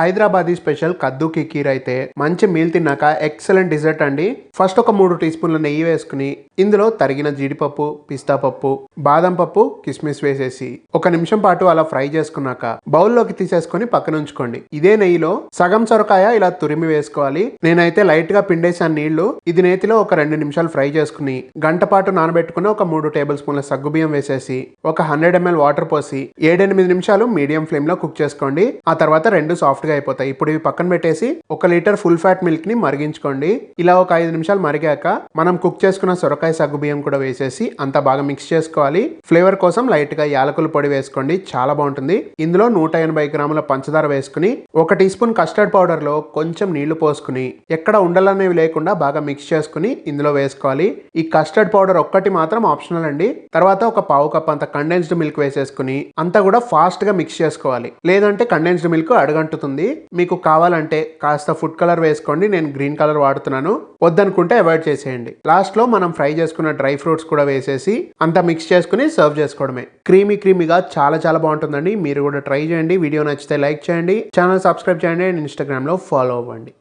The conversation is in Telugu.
హైదరాబాదీ స్పెషల్ కద్దు కి కీర్ అయితే మంచి మీల్ తిన్నాక ఎక్సలెంట్ డిజర్ట్ అండి. ఫస్ట్ ఒక 3 టీ స్పూన్ల నెయ్యి వేసుకుని ఇందులో తరిగిన జీడిపప్పు, పిస్తా పప్పు, బాదం పప్పు, కిస్మిస్ వేసేసి 1 నిమిషం పాటు అలా ఫ్రై చేసుకున్నాక బౌల్లోకి తీసేసుకొని పక్కన ఉంచుకోండి. ఇదే నెయ్యిలో సగం సొరకాయ ఇలా తురిమి వేసుకోవాలి. నేనైతే లైట్ గా పిండేసాను నీళ్లు. ఇది నేతిలో ఒక 2 నిమిషాలు ఫ్రై చేసుకుని గంట పాటు నానబెట్టుకుని ఒక 3 టేబుల్ స్పూన్ల సగ్గుబియ్యం వేసేసి ఒక 100 ml వాటర్ పోసి 7-8 నిమిషాలు మీడియం ఫ్లేమ్ లో కుక్ చేసుకోండి. ఆ తర్వాత 2 సాఫ్ట్ గా అయిపోతాయి. ఇప్పుడు ఇవి పక్కన పెట్టేసి 1 లీటర్ ఫుల్ ఫ్యాట్ మిల్క్ ని మరిగించుకోండి. ఇలా ఒక 5 నిమిషాలు మరిగాక మనం కుక్ చేసుకున్న సొరకాయ సగ్గు బియ్యం కూడా వేసేసి అంతా బాగా మిక్స్ చేసుకోవాలి. ఫ్లేవర్ కోసం లైట్ గా యాలకుల పొడి వేసుకోండి, చాలా బాగుంటుంది. ఇందులో 180 గ్రాముల పంచదార వేసుకుని 1 టీ స్పూన్ కస్టర్డ్ పౌడర్ లో కొంచెం నీళ్లు పోసుకుని ఎక్కడ ఉండలనేవి లేకుండా బాగా మిక్స్ చేసుకుని ఇందులో వేసుకోవాలి. ఈ కస్టర్డ్ పౌడర్ ఒక్కటి మాత్రం ఆప్షనల్ అండి. తర్వాత ఒక పావు కప్ అంత కండెన్స్డ్ మిల్క్ వేసేసుకుని అంతా కూడా ఫాస్ట్ గా మిక్స్ చేసుకోవాలి. లేదంటే కండెన్స్డ్ మిల్క్ అడుగంటుతుంది. మీకు కావాలంటే కాస్త ఫుడ్ కలర్ వేసుకోండి. నేను గ్రీన్ కలర్ వాడుతున్నాను. వద్దనుకుంటే అవాయిడ్ చేసేయండి. లాస్ట్ లో మనం ఫ్రై చేసుకున్న డ్రై ఫ్రూట్స్ కూడా వేసేసి అంతా మిక్స్ చేసుకుని సర్వ్ చేసుకోవడమే. క్రీమీగా చాలా బాగుంటుందండి. మీరు కూడా ట్రై చేయండి. వీడియో నచ్చితే లైక్ చేయండి, ఛానల్ సబ్స్క్రైబ్ చేయండి అండ్ ఇన్స్టాగ్రామ్ లో ఫాలో అవ్వండి.